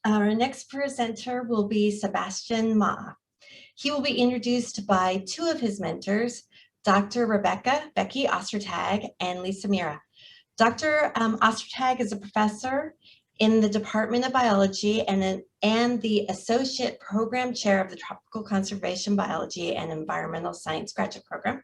Our next presenter will be Sebastian Ma'a. He will be introduced by two of his mentors, Dr. Becky Ostertag, and Lisa Mira. Dr. Ostertag is a professor in the Department of Biology and the Associate Program Chair of the Tropical Conservation Biology and Environmental Science Graduate Program,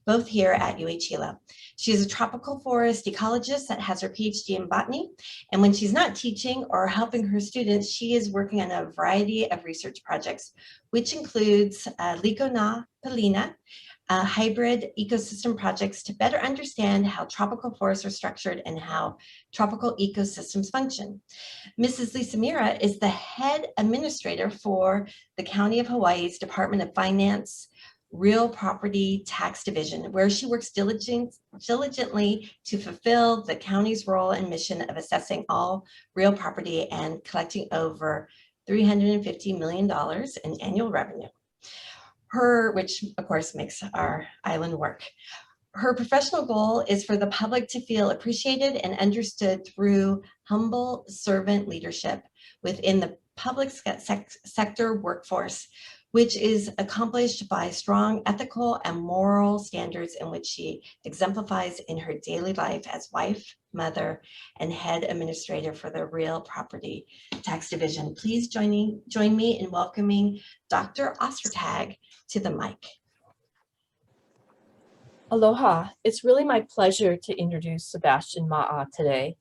both here at Hilo. She is a tropical forest ecologist that has her PhD in botany, and when she's not teaching or helping her students, she is working on a variety of research projects, which includes Liko na Palina, hybrid ecosystem projects to better understand how tropical forests are structured and how tropical ecosystems function. Mrs. Lisa Mira is the head administrator for the County of Hawaii's Department of Finance Real Property Tax Division, where she works diligently to fulfill the county's role and mission of assessing all real property and collecting over $350 million in annual revenue. Which of course makes our island work. Her professional goal is for the public to feel appreciated and understood through humble servant leadership within the public sector workforce, which is accomplished by strong ethical and moral standards in which she exemplifies in her daily life as wife, mother, and head administrator for the Real Property Tax Division. Please join me in welcoming Dr. Ostertag to the mic. Aloha. It's really my pleasure to introduce Sebastian Ma'a today.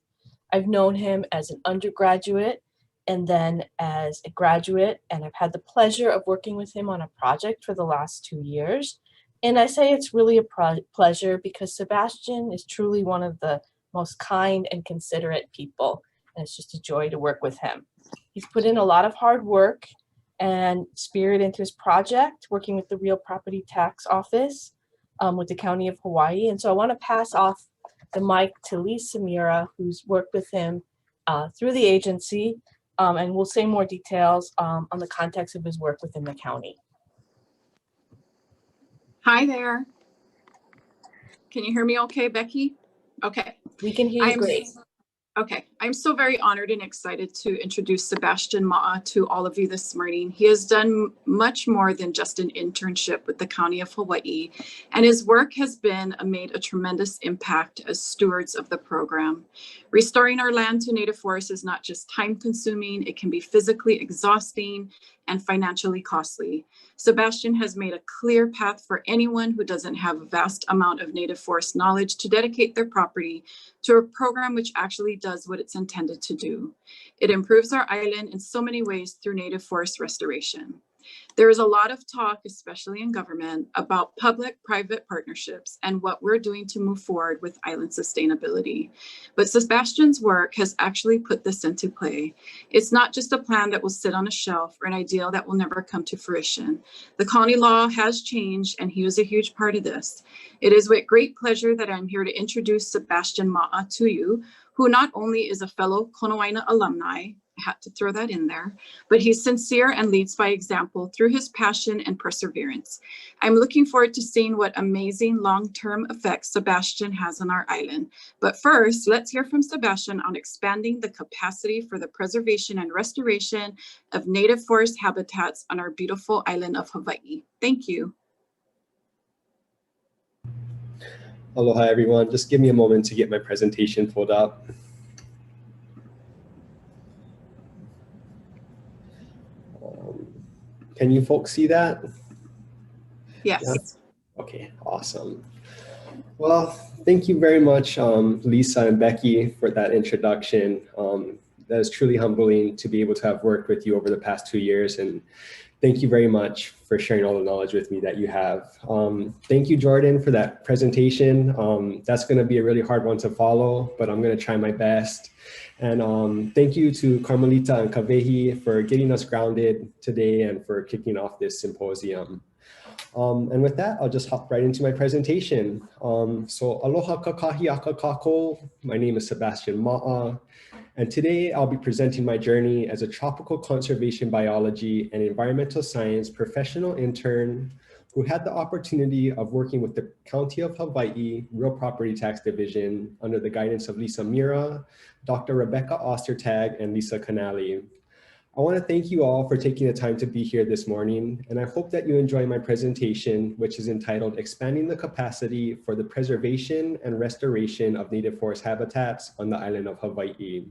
I've known him as an undergraduate and then as a graduate, and I've had the pleasure of working with him on a project for the last 2 years. And I say it's really a pleasure because Sebastian is truly one of the most kind and considerate people, and it's just a joy to work with him. He's put in a lot of hard work and spirit into his project, working with the Real Property Tax Office with the County of Hawaii. And so I want to pass off the mic to Lisa Mira, who's worked with him through the agency, and we'll say more details on the context of his work within the county. Hi there. Can you hear me okay, Becky? Okay. We can hear you great. Okay, I'm so very honored and excited to introduce Sebastian Ma'a to all of you this morning. He has done much more than just an internship with the County of Hawaii, and his work has made a tremendous impact as stewards of the program. Restoring our land to native forests is not just time consuming, it can be physically exhausting and financially costly. Sebastian has made a clear path for anyone who doesn't have a vast amount of native forest knowledge to dedicate their property to a program which actually does what it's intended to do. It improves our island in so many ways through native forest restoration. There is a lot of talk, especially in government, about public-private partnerships and what we're doing to move forward with island sustainability. But Sebastian's work has actually put this into play. It's not just a plan that will sit on a shelf or an ideal that will never come to fruition. The county law has changed, and he was a huge part of this. It is with great pleasure that I'm here to introduce Sebastian Ma'a to you, who not only is a fellow Konoaina alumni, I had to throw that in there, but he's sincere and leads by example through his passion and perseverance. I'm looking forward to seeing what amazing long-term effects Sebastian has on our island. But first, let's hear from Sebastian on expanding the capacity for the preservation and restoration of native forest habitats on our beautiful island of Hawaii. Thank you. Aloha, everyone. Just give me a moment to get my presentation pulled up. Can you folks see that? Yes. Yeah? Okay, awesome. Well, thank you very much, Lisa and Becky, for that introduction. That is truly humbling to be able to have worked with you over the past 2 years, and thank you very much for sharing all the knowledge with me that you have. Thank you, Jordan, for that presentation. That's going to be a really hard one to follow, but I'm going to try my best. And thank you to Carmelita and Kavehi for getting us grounded today and for kicking off this symposium. And with that, I'll just hop right into my presentation. So aloha kakahi aka kako. My name is Sebastian Ma'a. And today I'll be presenting my journey as a tropical conservation biology and environmental science professional intern who had the opportunity of working with the County of Hawaii Real Property Tax Division under the guidance of Lisa Mira, Dr. Rebecca Ostertag, and Lisa Canali. I want to thank you all for taking the time to be here this morning, and I hope that you enjoy my presentation, which is entitled Expanding the Capacity for the Preservation and Restoration of Native Forest Habitats on the Island of Hawai'i.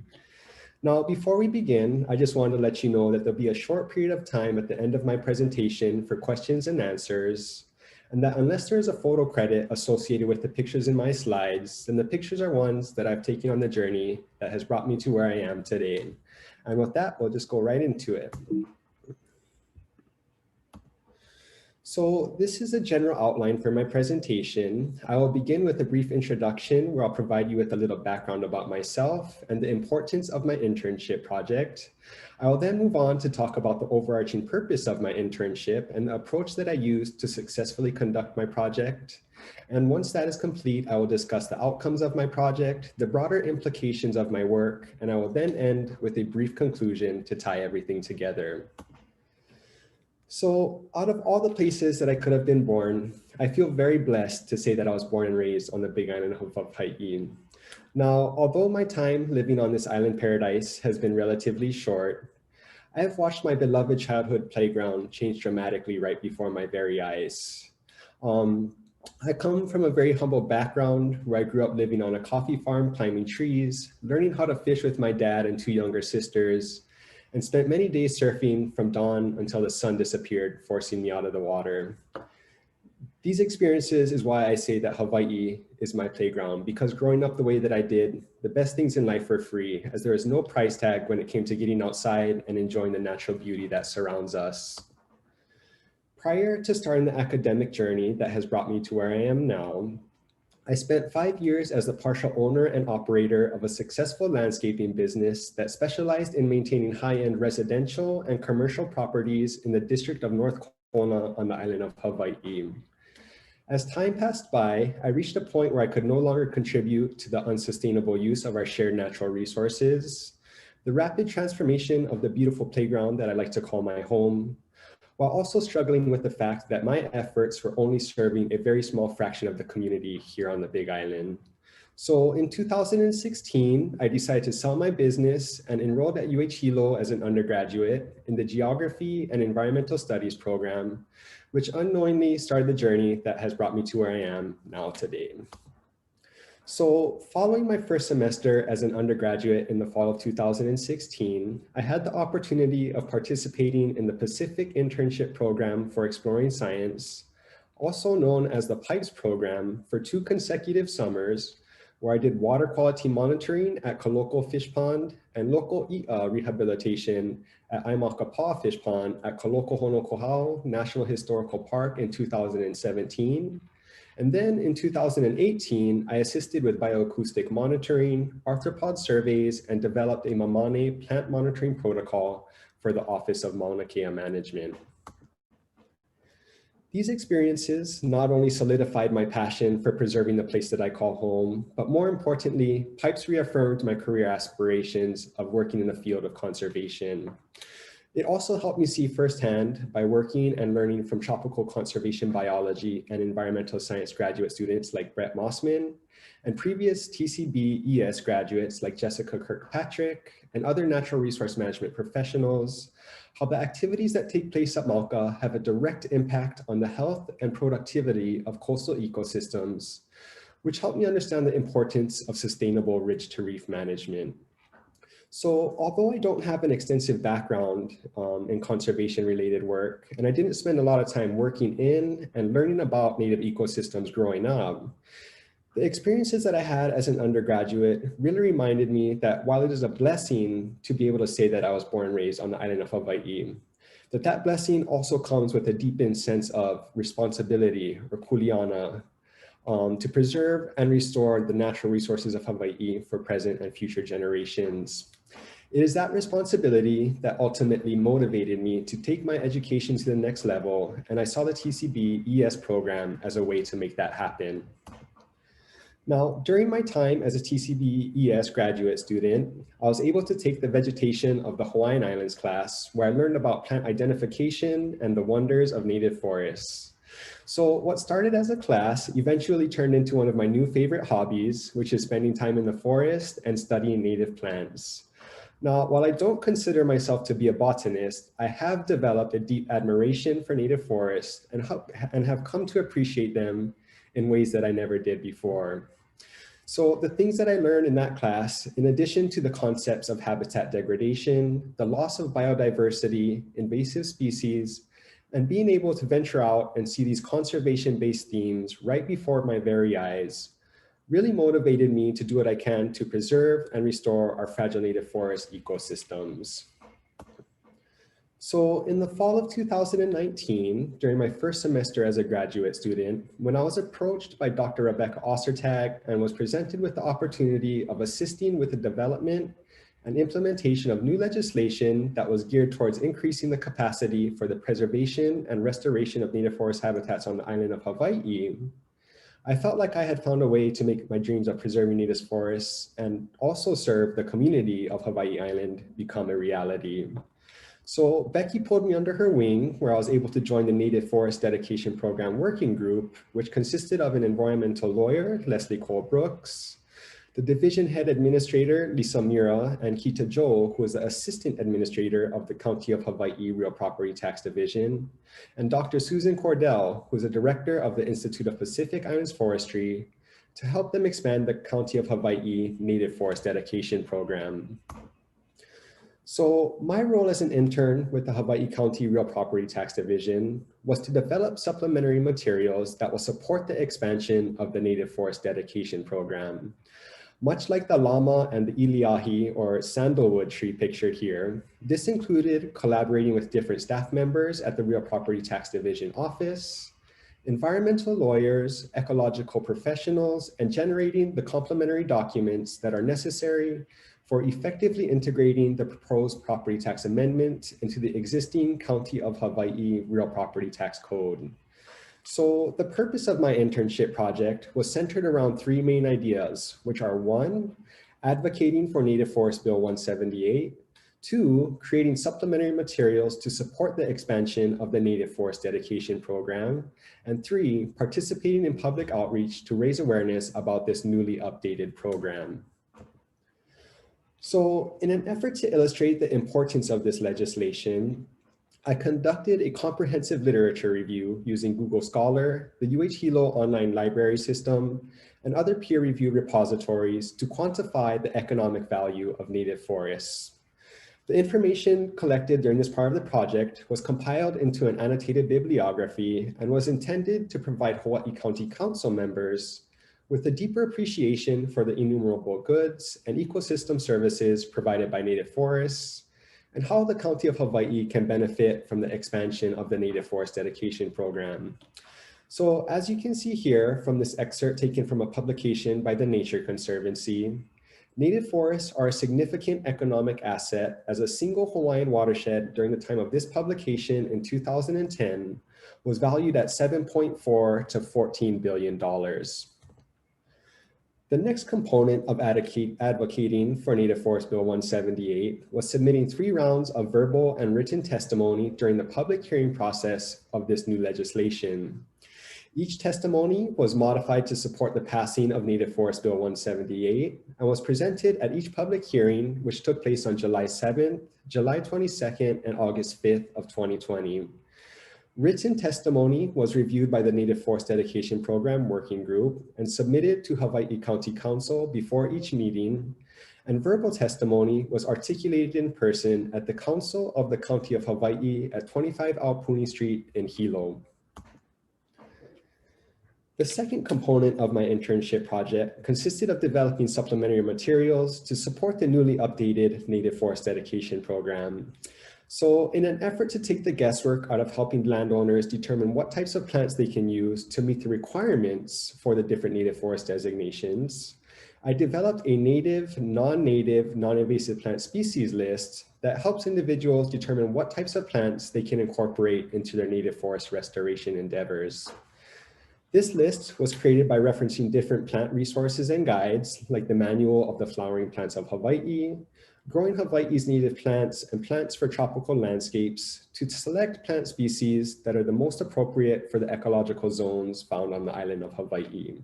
Now, before we begin, I just wanted to let you know that there'll be a short period of time at the end of my presentation for questions and answers, and that unless there is a photo credit associated with the pictures in my slides, then the pictures are ones that I've taken on the journey that has brought me to where I am today. And with that, we'll just go right into it. So this is a general outline for my presentation. I will begin with a brief introduction where I'll provide you with a little background about myself and the importance of my internship project. I will then move on to talk about the overarching purpose of my internship and the approach that I used to successfully conduct my project. And once that is complete, I will discuss the outcomes of my project, the broader implications of my work, and I will then end with a brief conclusion to tie everything together. So out of all the places that I could have been born, I feel very blessed to say that I was born and raised on the Big Island of Hawai'i. Now, although my time living on this island paradise has been relatively short, I have watched my beloved childhood playground change dramatically right before my very eyes. I come from a very humble background where I grew up living on a coffee farm, climbing trees, learning how to fish with my dad and two younger sisters, and spent many days surfing from dawn until the sun disappeared, forcing me out of the water. These experiences is why I say that Hawaii is my playground, because growing up the way that I did, the best things in life were free, as there is no price tag when it came to getting outside and enjoying the natural beauty that surrounds us. Prior to starting the academic journey that has brought me to where I am now, I spent 5 years as the partial owner and operator of a successful landscaping business that specialized in maintaining high-end residential and commercial properties in the district of North Kona on the island of Hawai'i. As time passed by, I reached a point where I could no longer contribute to the unsustainable use of our shared natural resources, the rapid transformation of the beautiful playground that I like to call my home, while also struggling with the fact that my efforts were only serving a very small fraction of the community here on the Big Island. So in 2016, I decided to sell my business and enrolled at Hilo as an undergraduate in the Geography and Environmental Studies program, which unknowingly started the journey that has brought me to where I am now today. So following my first semester as an undergraduate in the fall of 2016, I had the opportunity of participating in the Pacific Internship Program for Exploring Science, also known as the PIPES program, for 2 consecutive summers, where I did water quality monitoring at Kaloko Fish Pond and local i'a rehabilitation at Aimakapā Fish Pond at Kaloko Honokohau National Historical Park in 2017. And then in 2018, I assisted with bioacoustic monitoring, arthropod surveys, and developed a Mamane plant monitoring protocol for the Office of Mauna Kea Management. These experiences not only solidified my passion for preserving the place that I call home, but more importantly, PIPES reaffirmed my career aspirations of working in the field of conservation. It also helped me see firsthand by working and learning from tropical conservation biology and environmental science graduate students like Brett Mossman and previous TCBES graduates like Jessica Kirkpatrick and other natural resource management professionals, how the activities that take place at Mauka have a direct impact on the health and productivity of coastal ecosystems, which helped me understand the importance of sustainable ridge-to-reef management. So although I don't have an extensive background in conservation-related work, and I didn't spend a lot of time working in and learning about native ecosystems growing up, the experiences that I had as an undergraduate really reminded me that while it is a blessing to be able to say that I was born and raised on the island of Hawai'i, that blessing also comes with a deepened sense of responsibility, or kuleana, to preserve and restore the natural resources of Hawaii for present and future generations. It is that responsibility that ultimately motivated me to take my education to the next level, and I saw the TCBES program as a way to make that happen. Now, during my time as a TCBES graduate student, I was able to take the vegetation of the Hawaiian Islands class, where I learned about plant identification and the wonders of native forests. So what started as a class eventually turned into one of my new favorite hobbies, which is spending time in the forest and studying native plants. Now, while I don't consider myself to be a botanist, I have developed a deep admiration for native forests and have come to appreciate them in ways that I never did before. So the things that I learned in that class, in addition to the concepts of habitat degradation, the loss of biodiversity, invasive species, and being able to venture out and see these conservation-based themes right before my very eyes, really motivated me to do what I can to preserve and restore our fragile native forest ecosystems. So in the fall of 2019, during my first semester as a graduate student, when I was approached by Dr. Rebecca Ostertag and was presented with the opportunity of assisting with the development and implementation of new legislation that was geared towards increasing the capacity for the preservation and restoration of native forest habitats on the island of Hawaii, I felt like I had found a way to make my dreams of preserving native forests and also serve the community of Hawaii Island become a reality. So Becky pulled me under her wing, where I was able to join the Native Forest Dedication Program Working Group, which consisted of an environmental lawyer, Leslie Cole Brooks, the division head administrator, Lisa Mira, and Kita Joe, who is the assistant administrator of the County of Hawaii Real Property Tax Division, and Dr. Susan Cordell, who is the director of the Institute of Pacific Islands Forestry, to help them expand the County of Hawaii Native Forest Dedication Program. So my role as an intern with the Hawaii County Real Property Tax Division was to develop supplementary materials that will support the expansion of the Native Forest Dedication Program. Much like the llama and the iliahi or sandalwood tree pictured here, this included collaborating with different staff members at the Real Property Tax Division office, environmental lawyers, ecological professionals, and generating the complementary documents that are necessary for effectively integrating the proposed property tax amendment into the existing County of Hawaii Real Property Tax Code. So the purpose of my internship project was centered around three main ideas, which are: one, advocating for Native Forest Bill 178, two, creating supplementary materials to support the expansion of the Native Forest Dedication Program, and three, participating in public outreach to raise awareness about this newly updated program. So in an effort to illustrate the importance of this legislation, I conducted a comprehensive literature review using Google Scholar, the Hilo online library system, and other peer-reviewed repositories to quantify the economic value of native forests. The information collected during this part of the project was compiled into an annotated bibliography and was intended to provide Hawaii County Council members with a deeper appreciation for the innumerable goods and ecosystem services provided by native forests, and how the County of Hawaii can benefit from the expansion of the Native Forest Dedication Program. So as you can see here from this excerpt taken from a publication by the Nature Conservancy, native forests are a significant economic asset, as a single Hawaiian watershed during the time of this publication in 2010 was valued at $7.4 to $14 billion. The next component of advocating for Native Forest Bill 178 was submitting 3 rounds of verbal and written testimony during the public hearing process of this new legislation. Each testimony was modified to support the passing of Native Forest Bill 178 and was presented at each public hearing, which took place on July 7th, July 22nd, and August 5th of 2020. Written testimony was reviewed by the Native Forest Dedication Program Working Group and submitted to Hawaii County Council before each meeting, and verbal testimony was articulated in person at the Council of the County of Hawaii at 25 Aupuni Street in Hilo. The second component of my internship project consisted of developing supplementary materials to support the newly updated Native Forest Dedication Program. So in an effort to take the guesswork out of helping landowners determine what types of plants they can use to meet the requirements for the different native forest designations, I developed a native, non-native, non-invasive plant species list that helps individuals determine what types of plants they can incorporate into their native forest restoration endeavors. This list was created by referencing different plant resources and guides, like the Manual of the Flowering Plants of Hawaii, Growing Hawaii's Native Plants, and Plants for Tropical Landscapes, to select plant species that are the most appropriate for the ecological zones found on the island of Hawaii.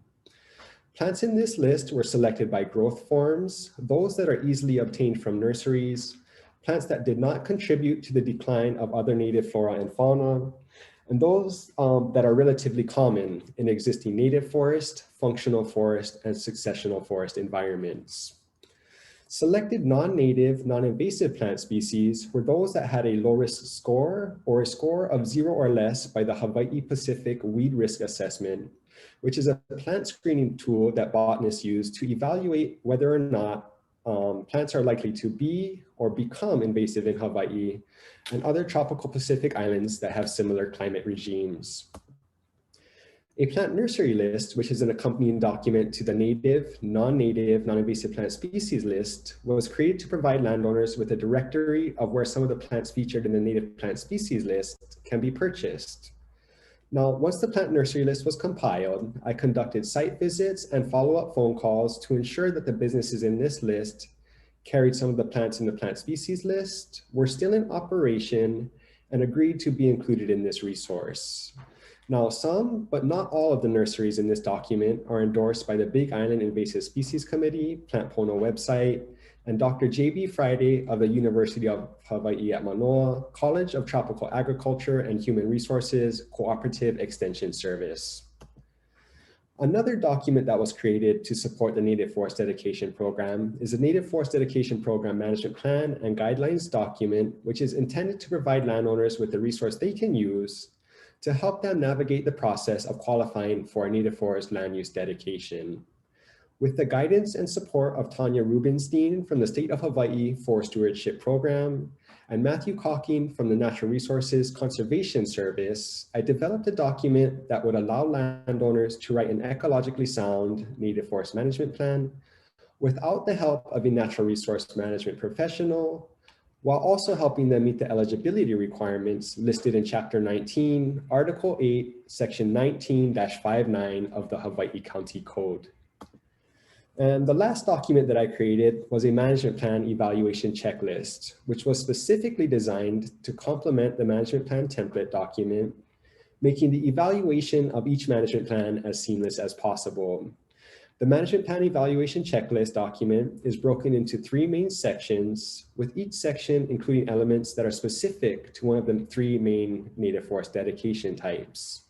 Plants in this list were selected by growth forms, those that are easily obtained from nurseries, plants that did not contribute to the decline of other native flora and fauna, and those that are relatively common in existing native forest, functional forest, and successional forest environments. Selected non-native, non-invasive plant species were those that had a low-risk score or a score of 0 or less by the Hawaii Pacific Weed Risk Assessment, which is a plant screening tool that botanists use to evaluate whether or not plants are likely to be or become invasive in Hawaii and other tropical Pacific islands that have similar climate regimes. A plant nursery list, which is an accompanying document to the native, non-native, non-invasive plant species list, was created to provide landowners with a directory of where some of the plants featured in the native plant species list can be purchased. Now, once the plant nursery list was compiled, I conducted site visits and follow-up phone calls to ensure that the businesses in this list carried some of the plants in the plant species list, were still in operation, and agreed to be included in this resource. Now, some, but not all of the nurseries in this document are endorsed by the Big Island Invasive Species Committee, Plant Pono website, and Dr. J.B. Friday of the University of Hawaii at Manoa, College of Tropical Agriculture and Human Resources Cooperative Extension Service. Another document that was created to support the Native Forest Dedication Program is the Native Forest Dedication Program Management Plan and Guidelines document, which is intended to provide landowners with a resource they can use to help them navigate the process of qualifying for a native forest land use dedication. With the guidance and support of Tanya Rubenstein from the State of Hawaii Forest Stewardship Program and Matthew Cocking from the Natural Resources Conservation Service, I developed a document that would allow landowners to write an ecologically sound native forest management plan without the help of a natural resource management professional, while also helping them meet the eligibility requirements listed in Chapter 19, Article 8, Section 19-59 of the Hawaii County Code. And the last document that I created was a management plan evaluation checklist, which was specifically designed to complement the management plan template document, making the evaluation of each management plan as seamless as possible. The management plan evaluation checklist document is broken into 3 main sections, with each section including elements that are specific to one of the 3 main native forest dedication types.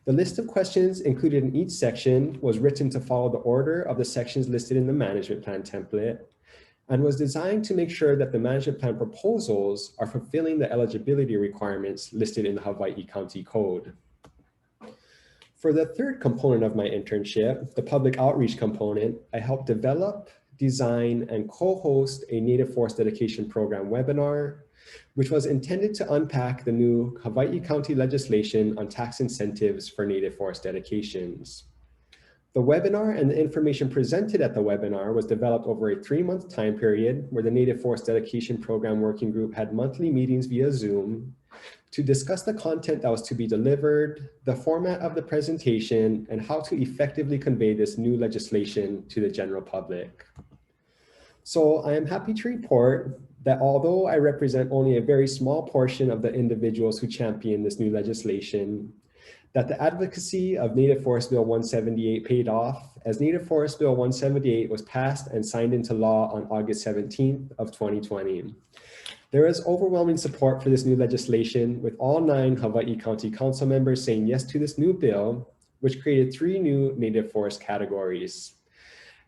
The list of questions included in each section was written to follow the order of the sections listed in the management plan template and was designed to make sure that the management plan proposals are fulfilling the eligibility requirements listed in the Hawaii County Code. For the third component of my internship, the public outreach component, I helped develop, design, and co-host a Native Forest Dedication Program webinar, which was intended to unpack the new Hawaii County legislation on tax incentives for native forest dedications. The webinar and the information presented at the webinar was developed over a 3-month time period where the Native Forest Dedication Program Working Group had monthly meetings via Zoom to discuss the content that was to be delivered, the format of the presentation, and how to effectively convey this new legislation to the general public. So I am happy to report that although I represent only a very small portion of the individuals who champion this new legislation, that the advocacy of Native Forest Bill 178 paid off, as Native Forest Bill 178 was passed and signed into law on August 17th of 2020. There is overwhelming support for this new legislation, with all 9 Hawaii County Council members saying yes to this new bill, which created 3 new native forest categories.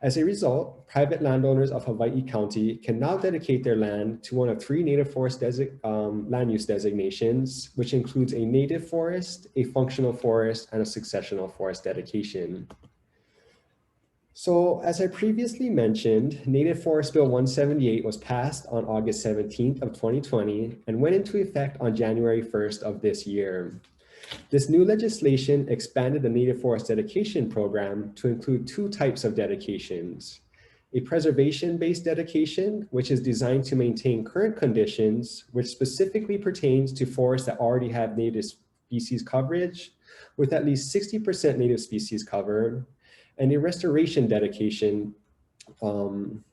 As a result, private landowners of Hawaii County can now dedicate their land to one of 3 native forest land use designations, which includes a native forest, a functional forest, and a successional forest dedication. So as I previously mentioned, Native Forest Bill 178 was passed on August 17th of 2020 and went into effect on January 1st of this year. This new legislation expanded the Native Forest Dedication Program to include 2 types of dedications: a preservation-based dedication, which is designed to maintain current conditions, which specifically pertains to forests that already have native species coverage, with at least 60% native species cover, and a restoration dedication,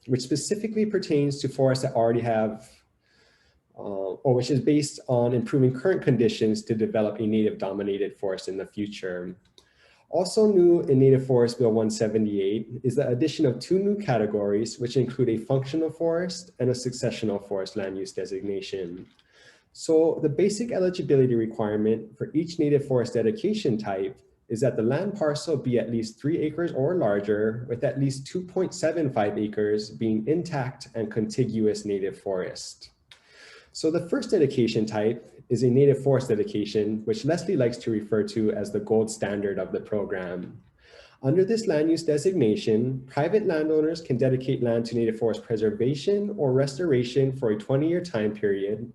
which specifically pertains to forests that already have or which is based on improving current conditions to develop a native dominated forest in the future. Also new in Native Forest Bill 178 is the addition of two new categories, which include a functional forest and a successional forest land use designation. So the basic eligibility requirement for each native forest dedication type is that the land parcel be at least 3 acres or larger, with at least 2.75 acres being intact and contiguous native forest. So the first dedication type is a native forest dedication, which Leslie likes to refer to as the gold standard of the program. Under this land use designation, private landowners can dedicate land to native forest preservation or restoration for a 20-year time period,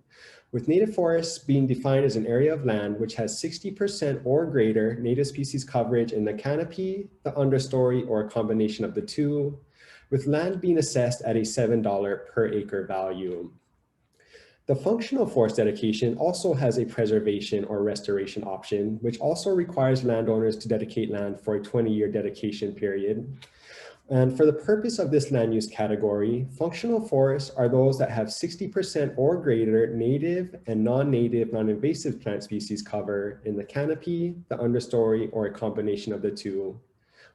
with native forests being defined as an area of land which has 60% or greater native species coverage in the canopy, the understory, or a combination of the two, with land being assessed at a $7 per acre value. The functional forest dedication also has a preservation or restoration option, which also requires landowners to dedicate land for a 20-year dedication period. And for the purpose of this land use category, functional forests are those that have 60% or greater native and non-native, non-invasive plant species cover in the canopy, the understory, or a combination of the two,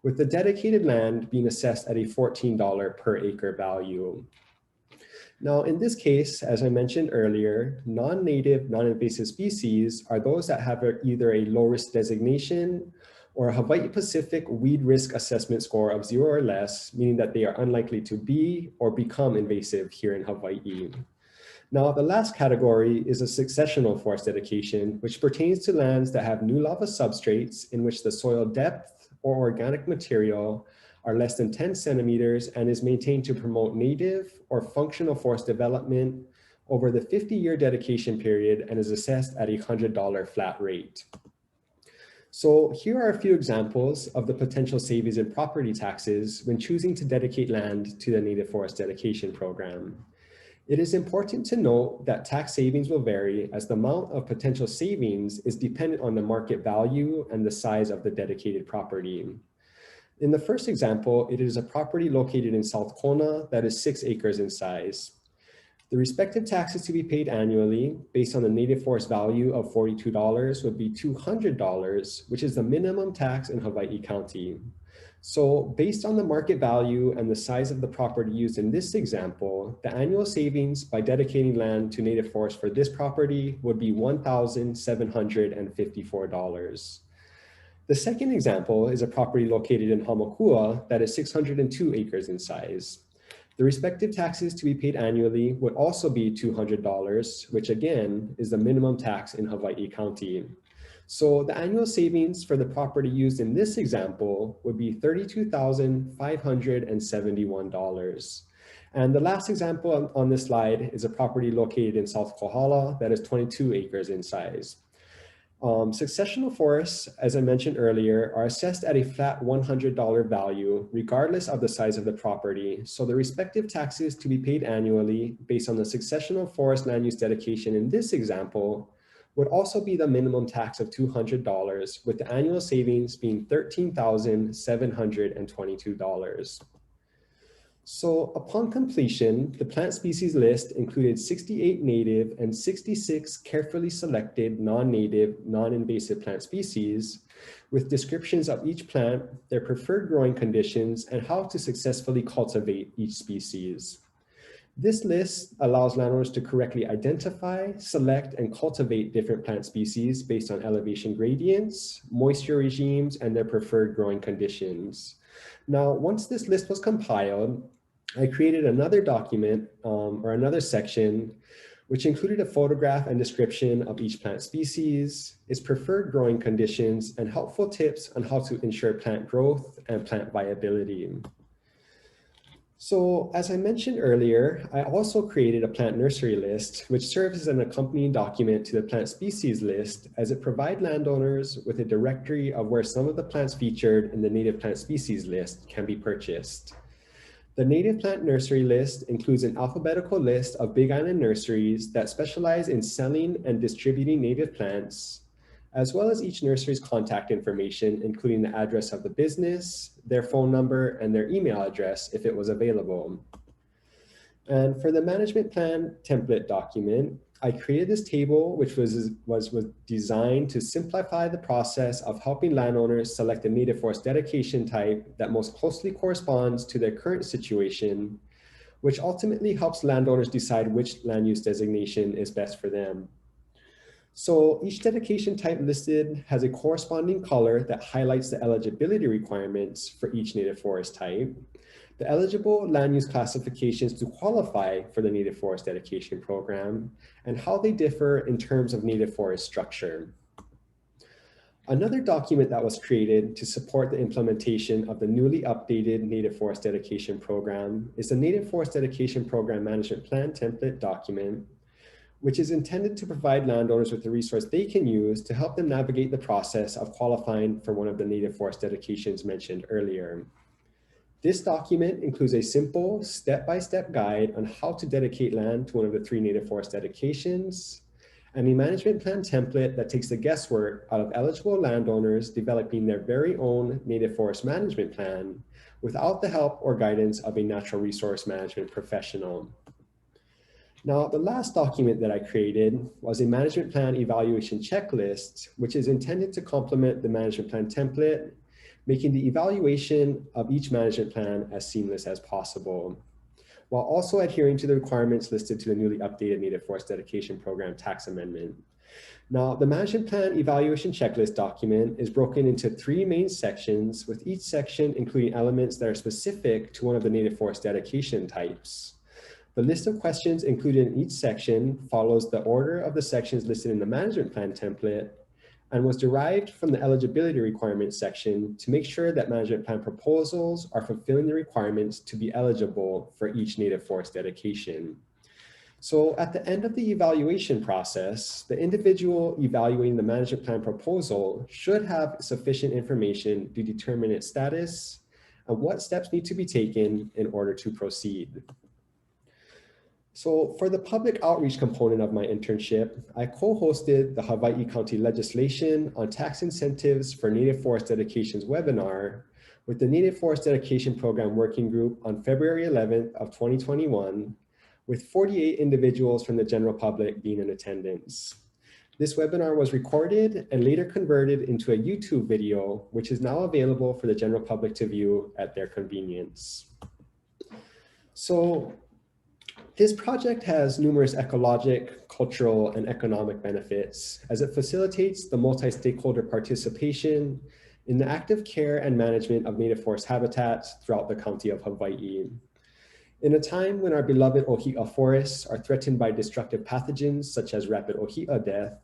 with the dedicated land being assessed at a $14 per acre value. Now, in this case, as I mentioned earlier, non-native, non-invasive species are those that have either a low-risk designation or a Hawaii Pacific weed risk assessment score of 0 or less, meaning that they are unlikely to be or become invasive here in Hawaii. Now, the last category is a successional forest dedication, which pertains to lands that have new lava substrates in which the soil depth or organic material are less than 10 centimeters and is maintained to promote native or functional forest development over the 50-year dedication period and is assessed at a $100 flat rate. So here are a few examples of the potential savings in property taxes when choosing to dedicate land to the Native Forest Dedication Program. It is important to note that tax savings will vary as the amount of potential savings is dependent on the market value and the size of the dedicated property. In the first example, it is a property located in South Kona that is 6 acres in size. The respective taxes to be paid annually based on the native forest value of $42 would be $200, which is the minimum tax in Hawaii County. So based on the market value and the size of the property used in this example, the annual savings by dedicating land to native forest for this property would be $1,754. The second example is a property located in Hamakua that is 602 acres in size. The respective taxes to be paid annually would also be $200, which again is the minimum tax in Hawaii County. So the annual savings for the property used in this example would be $32,571. And the last example on this slide is a property located in South Kohala that is 22 acres in size. Successional forests, as I mentioned earlier, are assessed at a flat $100 value, regardless of the size of the property. So the respective taxes to be paid annually based on the successional forest land use dedication in this example would also be the minimum tax of $200, with the annual savings being $13,722. So upon completion, the plant species list included 68 native and 66 carefully selected non-native, non-invasive plant species with descriptions of each plant, their preferred growing conditions, and how to successfully cultivate each species. This list allows landowners to correctly identify, select, and cultivate different plant species based on elevation gradients, moisture regimes, and their preferred growing conditions. Now, once this list was compiled, I created another document or another section which included a photograph and description of each plant species, its preferred growing conditions, and helpful tips on how to ensure plant growth and plant viability. So as I mentioned earlier, I also created a plant nursery list, which serves as an accompanying document to the plant species list, as it provides landowners with a directory of where some of the plants featured in the native plant species list can be purchased. The native plant nursery list includes an alphabetical list of Big Island nurseries that specialize in selling and distributing native plants, as well as each nursery's contact information, including the address of the business, their phone number, and their email address if it was available. And for the management plan template document, I created this table, which was designed to simplify the process of helping landowners select a native forest dedication type that most closely corresponds to their current situation, which ultimately helps landowners decide which land use designation is best for them. So each dedication type listed has a corresponding color that highlights the eligibility requirements for each native forest type, the eligible land use classifications to qualify for the native forest dedication program, and how they differ in terms of native forest structure. Another document that was created to support the implementation of the newly updated Native Forest Dedication Program is the Native Forest Dedication Program Management Plan Template document, which is intended to provide landowners with a resource they can use to help them navigate the process of qualifying for one of the native forest dedications mentioned earlier. This document includes a simple step-by-step guide on how to dedicate land to one of the 3 native forest dedications, and a management plan template that takes the guesswork out of eligible landowners developing their very own native forest management plan without the help or guidance of a natural resource management professional. Now, the last document that I created was a management plan evaluation checklist, which is intended to complement the management plan template, making the evaluation of each management plan as seamless as possible, while also adhering to the requirements listed to the newly updated Native Forest Dedication Program tax amendment. Now, the management plan evaluation checklist document is broken into 3 main sections, with each section including elements that are specific to one of the native forest dedication types. The list of questions included in each section follows the order of the sections listed in the management plan template and was derived from the eligibility requirements section to make sure that management plan proposals are fulfilling the requirements to be eligible for each native forest dedication. So at the end of the evaluation process, the individual evaluating the management plan proposal should have sufficient information to determine its status and what steps need to be taken in order to proceed. So for the public outreach component of my internship, I co-hosted the Hawaii County Legislation on Tax Incentives for Native Forest Dedications webinar with the Native Forest Dedication Program Working Group on February 11th of 2021, with 48 individuals from the general public being in attendance. This webinar was recorded and later converted into a YouTube video, which is now available for the general public to view at their convenience. So, this project has numerous ecologic, cultural, and economic benefits as it facilitates the multi-stakeholder participation in the active care and management of native forest habitats throughout the county of Hawaii. In a time when our beloved ohia forests are threatened by destructive pathogens such as rapid ohia death,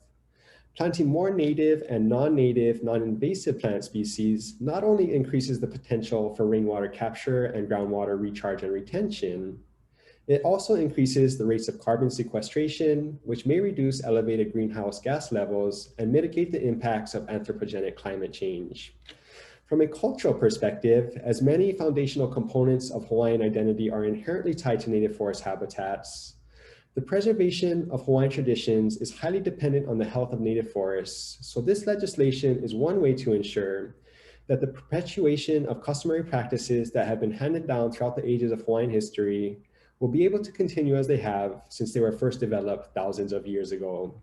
planting more native and non-native, non-invasive plant species not only increases the potential for rainwater capture and groundwater recharge and retention, it also increases the rates of carbon sequestration, which may reduce elevated greenhouse gas levels and mitigate the impacts of anthropogenic climate change. From a cultural perspective, as many foundational components of Hawaiian identity are inherently tied to native forest habitats, the preservation of Hawaiian traditions is highly dependent on the health of native forests. So this legislation is one way to ensure that the perpetuation of customary practices that have been handed down throughout the ages of Hawaiian history will be able to continue as they have since they were first developed thousands of years ago.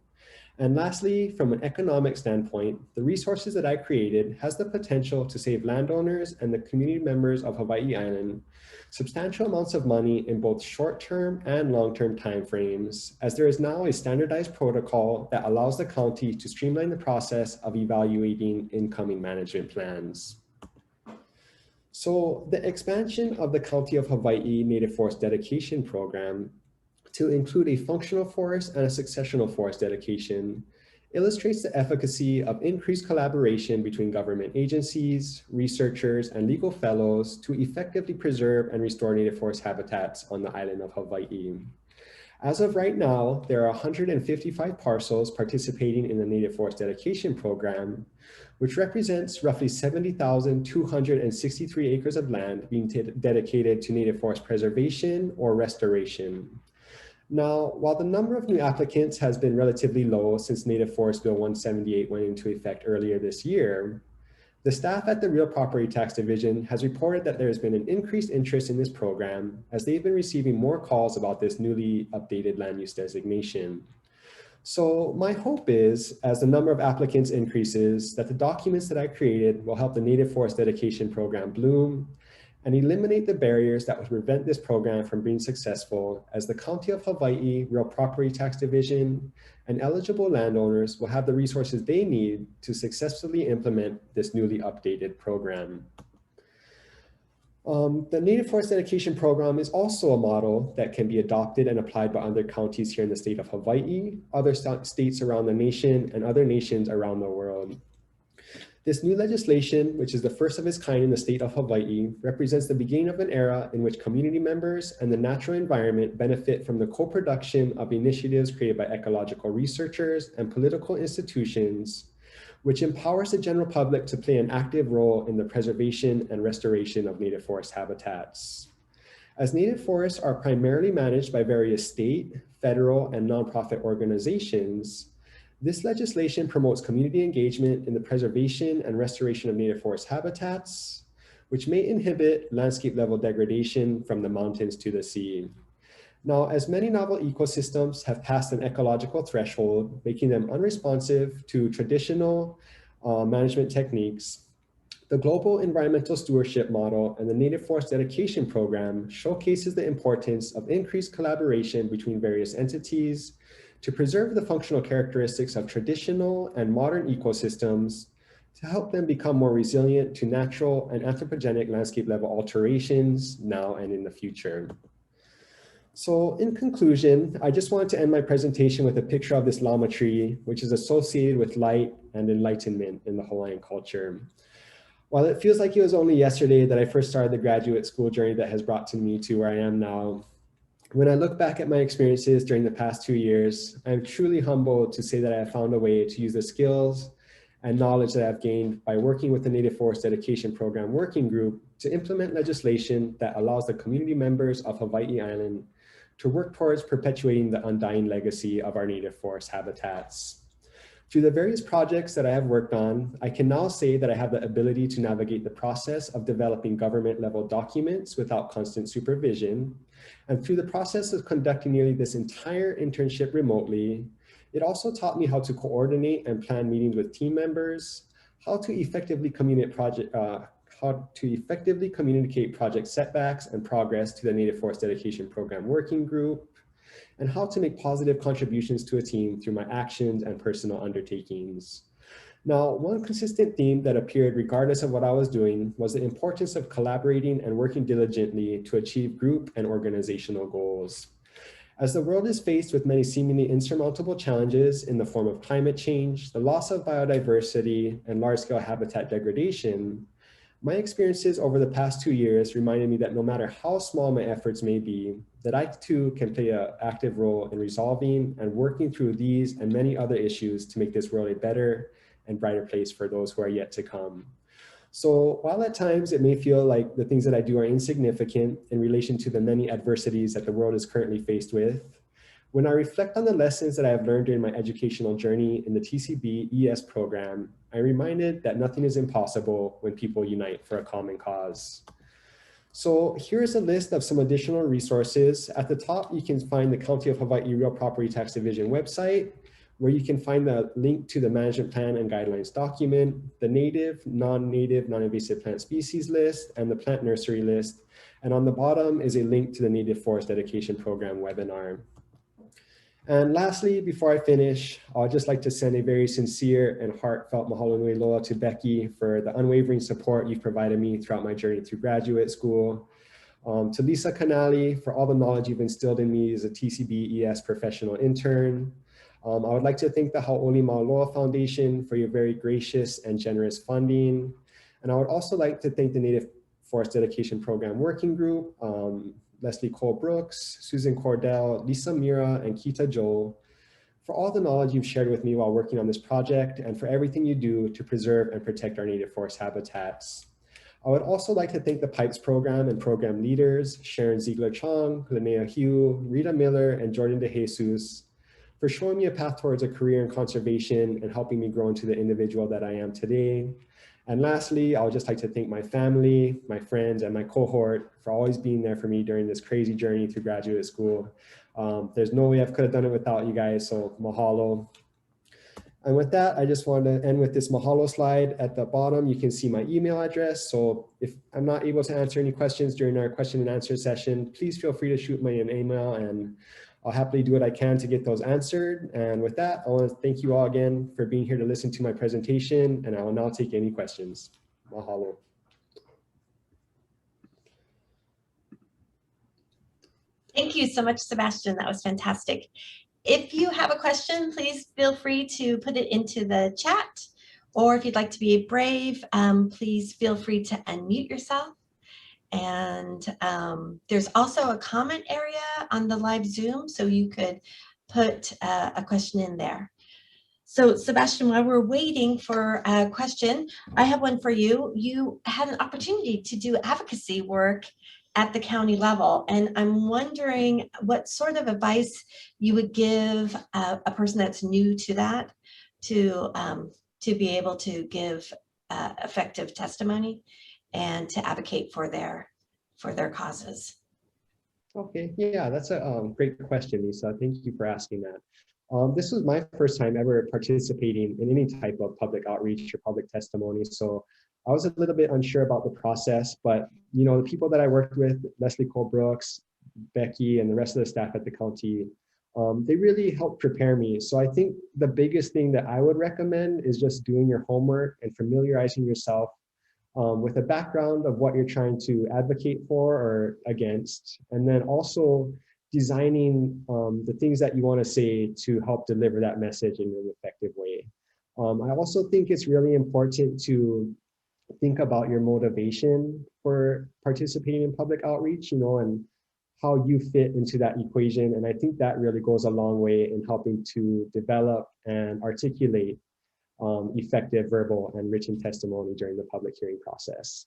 And lastly, from an economic standpoint, the resources that I created has the potential to save landowners and the community members of Hawaii Island substantial amounts of money in both short-term and long-term timeframes, as there is now a standardized protocol that allows the county to streamline the process of evaluating incoming management plans. So the expansion of the County of Hawaii Native Forest Dedication Program to include a functional forest and a successional forest dedication illustrates the efficacy of increased collaboration between government agencies, researchers, and legal fellows to effectively preserve and restore native forest habitats on the island of Hawaii. As of right now, there are 155 parcels participating in the Native Forest Dedication Program, which represents roughly 70,263 acres of land being dedicated to native forest preservation or restoration. Now, while the number of new applicants has been relatively low since Native Forest Bill 178 went into effect earlier this year, the staff at the Real Property Tax Division has reported that there has been an increased interest in this program as they've been receiving more calls about this newly updated land use designation. So my hope is, as the number of applicants increases, that the documents that I created will help the Native Forest Dedication Program bloom and eliminate the barriers that would prevent this program from being successful, as the County of Hawaii Real Property Tax Division and eligible landowners will have the resources they need to successfully implement this newly updated program. The Native Forest Dedication Program is also a model that can be adopted and applied by other counties here in the state of Hawaii, other states around the nation, and other nations around the world. This new legislation, which is the first of its kind in the state of Hawaii, represents the beginning of an era in which community members and the natural environment benefit from the co-production of initiatives created by ecological researchers and political institutions, which empowers the general public to play an active role in the preservation and restoration of native forest habitats. As native forests are primarily managed by various state, federal, and nonprofit organizations, this legislation promotes community engagement in the preservation and restoration of native forest habitats, which may inhibit landscape level degradation from the mountains to the sea. Now, as many novel ecosystems have passed an ecological threshold, making them unresponsive to traditional management techniques, the Global Environmental Stewardship Model and the Native Forest Dedication Program showcases the importance of increased collaboration between various entities to preserve the functional characteristics of traditional and modern ecosystems to help them become more resilient to natural and anthropogenic landscape level alterations now and in the future. So in conclusion, I just wanted to end my presentation with a picture of this lama tree, which is associated with light and enlightenment in the Hawaiian culture. While it feels like it was only yesterday that I first started the graduate school journey that has brought me to where I am now, when I look back at my experiences during the past 2 years, I'm truly humbled to say that I have found a way to use the skills and knowledge that I've gained by working with the Native Forest Dedication Program Working Group to implement legislation that allows the community members of Hawaiʻi Island to work towards perpetuating the undying legacy of our native forest habitats. Through the various projects that I have worked on, I can now say that I have the ability to navigate the process of developing government level documents without constant supervision. And through the process of conducting nearly this entire internship remotely, it also taught me how to coordinate and plan meetings with team members, how to effectively communicate project setbacks and progress to the Native Forest Dedication Program Working Group, and how to make positive contributions to a team through my actions and personal undertakings. Now, one consistent theme that appeared regardless of what I was doing was the importance of collaborating and working diligently to achieve group and organizational goals. As the world is faced with many seemingly insurmountable challenges in the form of climate change, the loss of biodiversity, and large-scale habitat degradation, my experiences over the past 2 years reminded me that no matter how small my efforts may be, that I too can play an active role in resolving and working through these and many other issues to make this world a better and brighter place for those who are yet to come. So while at times it may feel like the things that I do are insignificant in relation to the many adversities that the world is currently faced with, when I reflect on the lessons that I have learned during my educational journey in the TCBES program, I'm reminded that nothing is impossible when people unite for a common cause. So here is a list of some additional resources. At the top, you can find the County of Hawaii Real Property Tax Division website, where you can find the link to the management plan and guidelines document, the native, non-native, non-invasive plant species list, and the plant nursery list. And on the bottom is a link to the Native Forest Dedication Program webinar. And lastly, before I finish, I'd just like to send a very sincere and heartfelt mahalo nui loa to Becky for the unwavering support you've provided me throughout my journey through graduate school. To Lisa Canali for all the knowledge you've instilled in me as a TCBES professional intern. I would like to thank the Hau'oli Mauloa Foundation for your very gracious and generous funding. And I would also like to thank the Native Forest Dedication Program Working Group, Leslie Cole Brooks, Susan Cordell, Lisa Mira, and Kita Joel for all the knowledge you've shared with me while working on this project and for everything you do to preserve and protect our native forest habitats. I would also like to thank the PIPES program and program leaders, Sharon Ziegler-Chong, Linnea Hugh, Rita Miller, and Jordan DeJesus, for showing me a path towards a career in conservation and helping me grow into the individual that I am today. And lastly, I would just like to thank my family, my friends, and my cohort for always being there for me during this crazy journey through graduate school. There's no way I could have done it without you guys, so mahalo. And with that, I just want to end with this mahalo slide. At the bottom, you can see my email address. So if I'm not able to answer any questions during our question and answer session, please feel free to shoot me an email and I'll happily do what I can to get those answered. And with that, I want to thank you all again for being here to listen to my presentation, and I will now take any questions. Mahalo. Thank you so much, Sebastian. That was fantastic. If you have a question, please feel free to put it into the chat, or if you'd like to be brave, please feel free to unmute yourself. And there's also a comment area on the live Zoom, so you could put a question in there. So Sebastian, while we're waiting for a question, I have one for you. You had an opportunity to do advocacy work at the county level, and I'm wondering what sort of advice you would give a person that's new to that to be able to give effective testimony and to advocate for their causes. Okay, yeah, that's a great question, Lisa. Thank you for asking that. This was my first time ever participating in any type of public outreach or public testimony, so I was a little bit unsure about the process, but you know, the people that I worked with, Leslie Cole-Brooks, Becky, and the rest of the staff at the county, they really helped prepare me. So I think the biggest thing that I would recommend is just doing your homework and familiarizing yourself with a background of what you're trying to advocate for or against, and then also designing the things that you want to say to help deliver that message in an effective way. I also think it's really important to think about your motivation for participating in public outreach, you know, and how you fit into that equation. And I think that really goes a long way in helping to develop and articulate effective verbal and written testimony during the public hearing process.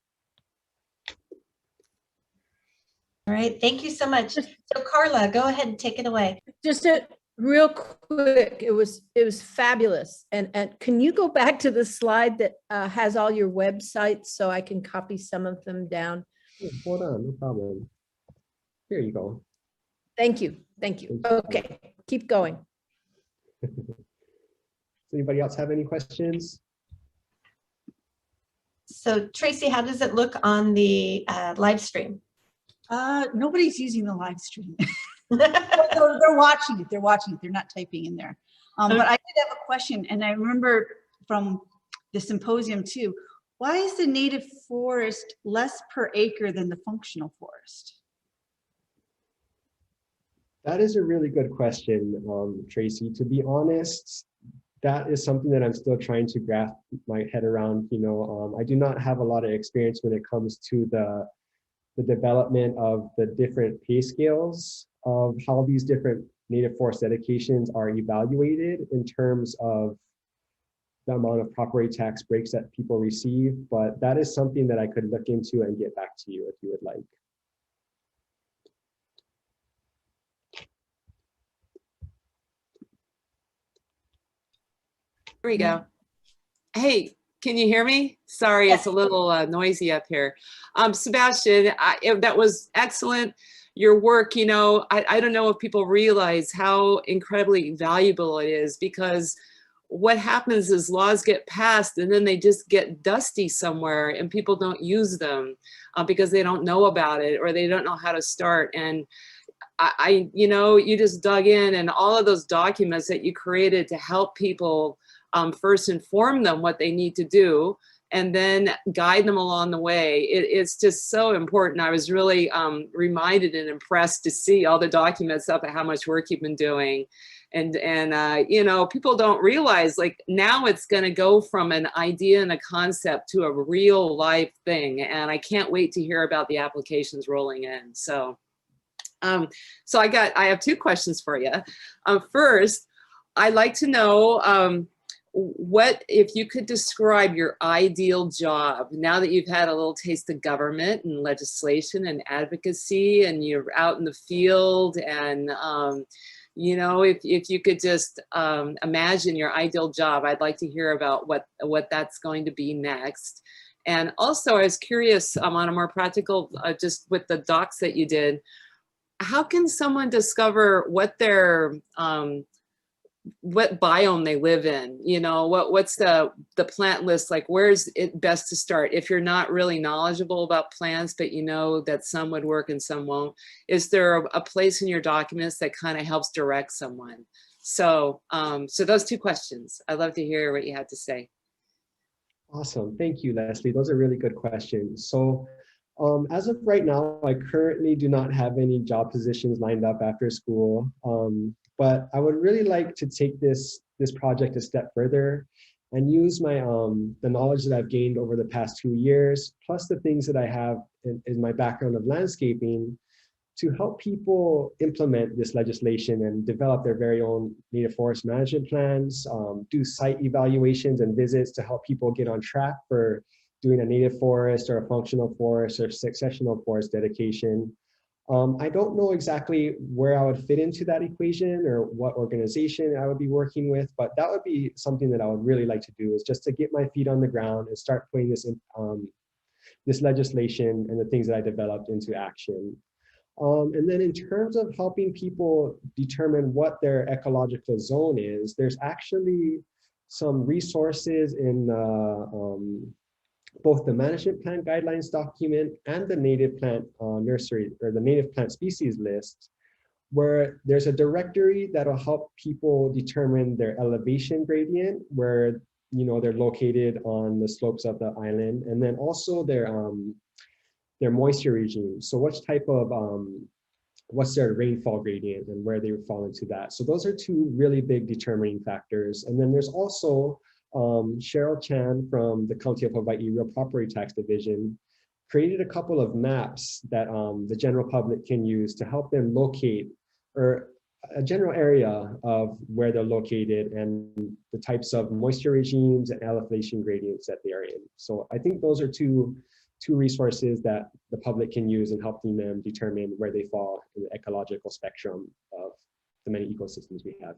All right, thank you so much. So Carla, go ahead and take it away. Just a real quick, it was fabulous. And can you go back to the slide that has all your websites so I can copy some of them down? Yeah, hold on, no problem. Here you go. Thank you. Thank you. Okay, keep going. Does anybody else have any questions? So Tracy, how does it look on the live stream? Nobody's using the live stream. They're watching it. They're watching it. They're not typing in there. But I did have a question, and I remember from the symposium too. Why is the native forest less per acre than the functional forest? That is a really good question, Tracy. To be honest, that is something that I'm still trying to grasp my head around. You know, I do not have a lot of experience when it comes to the development of the different pay scales of how these different native forest dedications are evaluated in terms of the amount of property tax breaks that people receive. But that is something that I could look into and get back to you if you would like. Here we go. Hey, can you hear me? Sorry, it's a little noisy up here. Sebastian, that was excellent. Your work, you know, I don't know if people realize how incredibly valuable it is, because what happens is laws get passed and then they just get dusty somewhere and people don't use them because they don't know about it or they don't know how to start. And you know, you just dug in, and all of those documents that you created to help people first inform them what they need to do and then guide them along the way. It's just so important. I was really reminded and impressed to see all the documents up at how much work you've been doing. And you know, people don't realize, like, now it's going to go from an idea and a concept to a real life thing. And I can't wait to hear about the applications rolling in. So I have two questions for you. First, I'd like to know, what if you could describe your ideal job now that you've had a little taste of government and legislation and advocacy and you're out in the field, and you know, if you could just imagine your ideal job, I'd like to hear about what that's going to be next. And also I was curious on a more practical, just with the docs that you did, how can someone discover what their what biome they live in? You know, what's the plant list like? Where's it best to start if you're not really knowledgeable about plants, but you know that some would work and some won't? Is there a place in your documents that kind of helps direct someone? So, so those two questions. I'd love to hear what you had to say. Awesome. Thank you, Leslie. Those are really good questions. So as of right now, I currently do not have any job positions lined up after school, but I would really like to take this project a step further and use my the knowledge that I've gained over the past 2 years, plus the things that I have in my background of landscaping, to help people implement this legislation and develop their very own native forest management plans, do site evaluations and visits to help people get on track for doing a native forest or a functional forest or successional forest dedication. I don't know exactly where I would fit into that equation or what organization I would be working with, but that would be something that I would really like to do, is just to get my feet on the ground and start putting this this legislation and the things that I developed into action. And then in terms of helping people determine what their ecological zone is, there's actually some resources in both the management plan guidelines document and the native plant nursery, or the native plant species list, where there's a directory that'll help people determine their elevation gradient, where they're located on the slopes of the island, and then also their moisture regime. So which type of, what's their rainfall gradient and where they would fall into that. So those are two really big determining factors. And then there's also Cheryl Chan from the County of Hawaii Real Property Tax Division created a couple of maps that the general public can use to help them locate, or a general area of where they're located and the types of moisture regimes and elevation gradients that they are in. So I think those are two resources that the public can use in helping them determine where they fall in the ecological spectrum of the many ecosystems we have here.